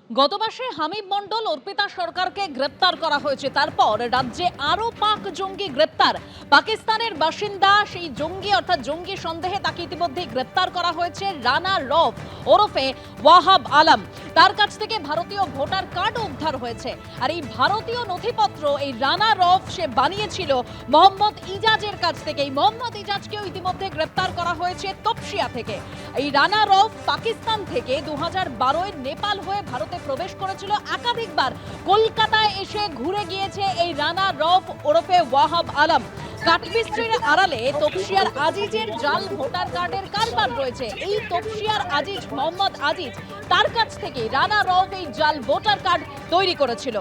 গত মাসে হামিদ মণ্ডল অর্পিতা সরকারকে গ্রেপ্তার করা হয়েছে। তারপর রাজ্যে আরো পাক জঙ্গি গ্রেপ্তার। পাকিস্তানের বাসিন্দা সেই জঙ্গি অর্থাৎ জঙ্গি সন্দেহে তাকে ইতিমধ্যে গ্রেপ্তার করা হয়েছে রানা রফ ওরফে ওয়াহাব আলম। তার কাছ থেকে ভারতীয় ভোটার কার্ড উদ্ধার হয়েছে। আর এই ভারতীয় নথিপত্র এই রানা রফ সে বানিয়েছিল মোহাম্মদ ইজাজের কাছ থেকে। এই মোহাম্মদ ইজাজকেও ইতিমধ্যে গ্রেপ্তার করা হয়েছে তপসিয়া থেকে। এই রানা রফ পাকিস্তান থেকে 2012-এ নেপাল হয়ে ভারতে প্রবেশ করেছিল। একাধিকবার কলকাতায় এসে ঘুরে গিয়েছে এই রানা রফ ওরফে ওয়াহাব আলম। কাঠমিস্ত্রির আড়ালে তপসিয়ার আজিজের জাল ভোটার কার্ডের কারবার রয়েছে। এই তপসিয়ার আজিজ মোহাম্মদ আজিজ, তার কাছ থেকে রানা রফ এই জাল ভোটার কার্ড তৈরি করেছিল।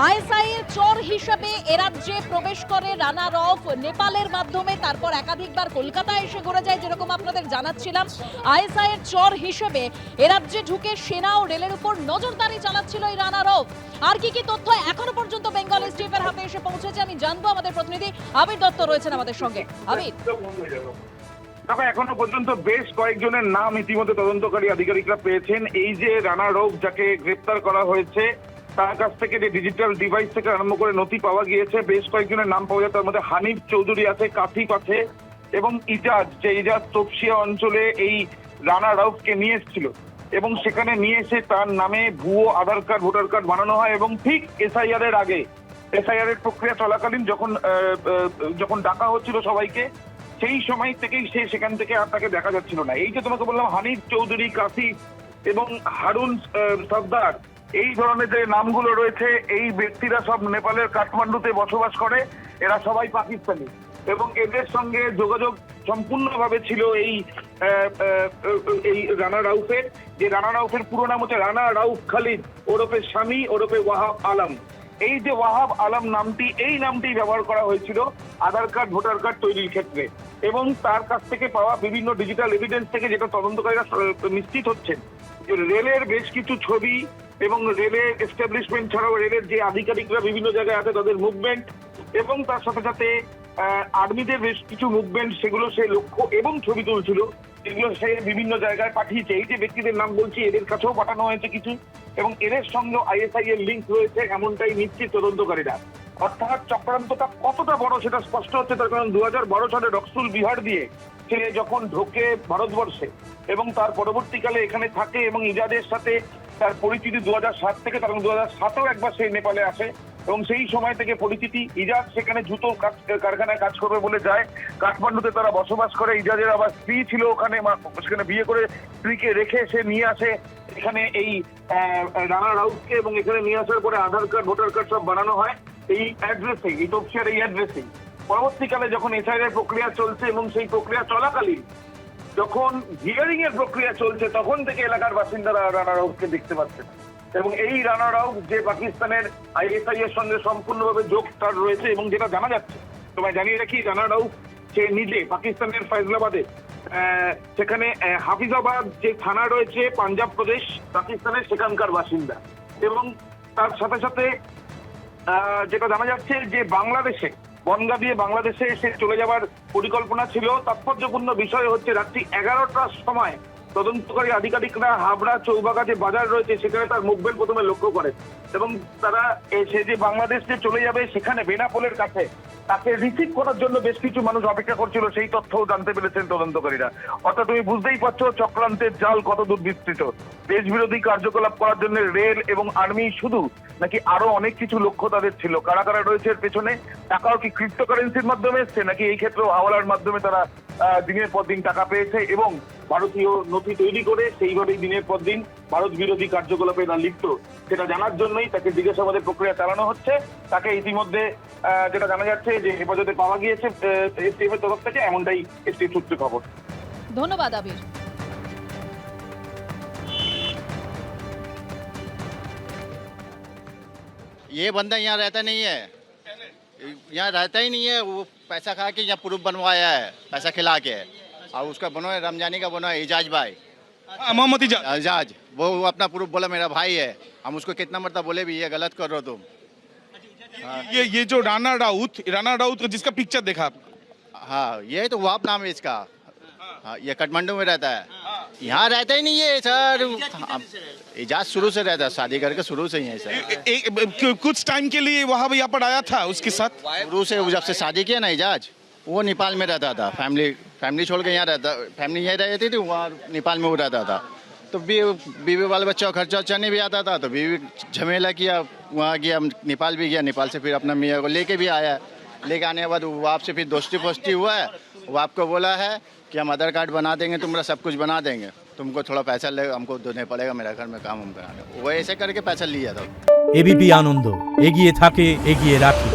আইএসআই এর চর হিসেবে এরাজ্যে প্রবেশ করে রানা রফ নেপালের মাধ্যমে, তারপর একাধিকবার কলকাতায় এসে ঘুরে যায়। যেরকম আপনাদের জানাচ্ছিলাম, আইএসআই এর চর হিসেবে এরাজ্যে ঢুকে সেনা ও রেলের উপর নজরদারি চালাচ্ছিল এই রানা রফ। আর কি কি তথ্য এখনো পর্যন্ত বেঙ্গল এসটিএফের হাতে এসে পৌঁছেছে আমি জানবো। আমাদের প্রতিনিধি আবির দত্ত রয়েছেন আমাদের সঙ্গে। আবির, তবে এখনো পর্যন্ত বেশ কয়েকজনের নাম ইতিমধ্যে তদন্তকারী আধিকারিকরা পেয়েছেন। এই যে রানা রফ যাকে গ্রেপ্তার করা হয়েছে, তার কাছ থেকে যে ডিজিটাল ডিভাইস থেকে আরম্ভ করে নথি পাওয়া গিয়েছে, বেশ কয়েকজনের নাম পাওয়া যায়। তার মধ্যে হানিফ চৌধুরী আছে, কাসিফ আছে এবং ইজাজ, যে ইজাজ তপসিয়া অঞ্চলে এই রানা রফকে নিয়ে এসেছিল এবং সেখানে নিয়ে এসে তার নামে ভুয়ো আধার কার্ড ভোটার কার্ড বানানো হয়। এবং ঠিক এসআইআর এর আগে, এসআইআর এর প্রক্রিয়া চলাকালীন যখন ডাকা হচ্ছিল সবাইকে, সেই সময় থেকেই সে সেখান থেকে আর তাকে দেখা যাচ্ছিল না। এই যে তোমাকে বললাম হানিফ চৌধুরী, কাসিফ এবং হারুন সর্দার, এই ধরনের যে নামগুলো রয়েছে, এই ব্যক্তিরা সব নেপালের কাঠমান্ডুতে বসবাস করে। এরা সবাই পাকিস্তানি এবং এদের সঙ্গে যোগাযোগ সম্পূর্ণভাবে ছিল এই রানা রাউফের। যে রানা রাউফের পুরো নাম হচ্ছে রানা রাউফ খালিদ ওরফে স্বামী ওরফে ওয়াহাব আলম। এই যে ওয়াহাব আলম নামটি, এই নামটি ব্যবহার করা হয়েছিল আধার কার্ড ভোটার কার্ড তৈরির ক্ষেত্রে। এবং তার কাছ থেকে পাওয়া বিভিন্ন ডিজিটাল এভিডেন্স থেকে যেটা তদন্তকারীরা নিশ্চিত হচ্ছেন, যে রেলের বেশ কিছু ছবি এবং রেলের এস্টাবলিশমেন্ট ছাড়াও রেলের যে আধিকারিকরা বিভিন্ন জায়গায় আছে তাদের মুভমেন্ট, এবং তার সাথে সাথে আর্মিদের বেশ কিছু মুভমেন্ট, সেগুলো সে লক্ষ্য এবং ছবি তুলছিল, যেগুলো সে বিভিন্ন জায়গায় পাঠিয়েছে। এই যে ব্যক্তিদের নাম বলছি, এদের কাছেও পাঠানো হয়েছে কিছু, এবং এদের সঙ্গে আইএসআই এর লিঙ্ক রয়েছে এমনটাই নিশ্চিত তদন্তকারীরা। অর্থাৎ চক্রান্তটা কতটা বড় সেটা স্পষ্ট হচ্ছে, তার কারণ 2012 সালে রক্সুল বিহার দিয়ে সে যখন ঢোকে ভারতবর্ষে এবং তার পরবর্তীকালে এখানে থাকে এবং ইজাজের সাথে তার পরিচিতি 2007 থেকে, কারণ 2007-এও একবার সেই নেপালে আসে এবং সেই সময় থেকে পরিচিতি। ইজাজ সেখানে জুতো কারখানায় কাজ করবে বলে যায়, কাঠমান্ডুতে তারা বসবাস করে। ইজাজের আবার স্ত্রী ছিল ওখানে, সেখানে বিয়ে করে স্ত্রীকে রেখে সে নিয়ে আসে এখানে এই রানা রাউফকে, এবং এখানে নিয়ে আসার পরে আধার কার্ড ভোটার কার্ড সব বানানো হয় এই অ্যাড্রেসে, এই তপসিয়ার এই অ্যাড্রেসে। পরবর্তীকালে যখন এসআইআর প্রক্রিয়া চলছে এবং সেই প্রক্রিয়া চলাকালীন যখন হিয়ারিং এর প্রক্রিয়া চলছে, তখন থেকে এলাকার বাসিন্দারা রানা রাউফকে দেখতে পাচ্ছেন। এবং এই রানা রাউফ যে পাকিস্তানের আইএসআই এর সঙ্গে সম্পূর্ণভাবে যোগ তার রয়েছে, এবং যেটা জানা যাচ্ছে, তোমায় জানিয়ে রাখি, রানা রাউফ সে নিজে পাকিস্তানের ফয়জলাবাদে, সেখানে হাফিজাবাদ যে থানা রয়েছে পাঞ্জাব প্রদেশ পাকিস্তানের, সেখানকার বাসিন্দা। এবং তার সাথে সাথে যেটা জানা যাচ্ছে যে বাংলাদেশে বনগা দিয়ে বাংলাদেশে এসে চলে যাওয়ার পরিকল্পনা ছিল। তাৎপর্যপূর্ণ বিষয় হচ্ছে রাত্রি 11টার সময় তদন্তকারী আধিকারিকরা হাবড়া চৌবাগা যে বাজার রয়েছে সেখানে তার মুভমেন্ট প্রথমে লক্ষ্য করে, এবং তারা সে যে বাংলাদেশে চলে যাবে সেখানে বেনাপোলের কাছে তাকে রিসিভ করার জন্য বেশ কিছু মানুষ অপেক্ষা করছিল, সেই তথ্যও জানতে পেরেছেন তদন্তকারীরা। অর্থাৎ তুমি বুঝতেই পারছো চক্রান্তের জাল কত দূর বিস্তৃত। দেশ বিরোধী কার্যকলাপ করার জন্য রেল এবং আর্মি শুধু নাকি আরো অনেক কিছু লক্ষ্য তাদের ছিল। কারা কারা রয়েছে এর পেছনে? টাকাও কি ক্রিপ্টোকারেন্সির মাধ্যমে এসছে, নাকি এই ক্ষেত্রেও হাওয়ালার মাধ্যমে তারা দিনের পর দিন টাকা পেয়েছে এবং ভারতীয় নথি তৈরি করে সেইভাবেই দিনের পর দিন ভারত বিরোধী কার্যকলাপে না লিপ্ত, সেটা জানার জন্যই তাকে জিজ্ঞাসাবাদের প্রক্রিয়া চালানো হচ্ছে। তাকে ইতিমধ্যে যেটা জানা যাচ্ছে যে হেফাজতে পাওয়া গিয়েছে এসটিএফ এর তরফ থেকে, এমনটাই এসটিএফ সূত্রে খবর। ধন্যবাদ আবির। ये बंदा यहाँ रहता नहीं है, यहाँ रहता ही नहीं है। वो पैसा खा के यहाँ प्रूफ बनवाया है, पैसा खिला के, और उसका बनो है रमजानी का बनो है इजाज भाई, मोहम्मद इजाज। इजाज। वो अपना प्रूफ बोला मेरा भाई है, हम उसको कितना मरतबा बोले भी ये गलत कर रहे हो तुम। ये जो राना राउत जिसका पिक्चर देखा आप? हाँ, ये तो वाप नाम है इसका। हाँ, ये काठमांडू में रहता है। यहाँ रहता ही नहीं है सर। इजाज शुरू से रहता है, शादी करके शुरू से ही है सर। कुछ टाइम के लिए वहाँ यहाँ पर आया था उसके साथ। शुरू से जब से शादी किया ना इजाज, वो नेपाल में रहता था। फैमिली छोड़ के यहाँ रहता, फैमिली यहीं रहती थी, वहाँ नेपाल में वो रहता था। तो बीवी बाल बच्चा का खर्चा वर्चा नहीं भी आता था, तो बीवी झमेला किया, वहाँ गया, नेपाल भी गया। नेपाल से फिर अपना मियाँ को लेके भी आया। लेके आने के बाद वो आपसे फिर दोस्ती पोस्ती हुआ है। वो आपको बोला है कि हम आधार कार्ड बना देंगे, तुम्हारा सब कुछ बना देंगे, तुमको थोड़ा पैसा ले हमको देने पड़ेगा, मेरा घर में काम हम कराने। वो ऐसे करके पैसा लिया था। এবিপি আনন্দ এগিয়ে থাকে এগিয়ে রাখে।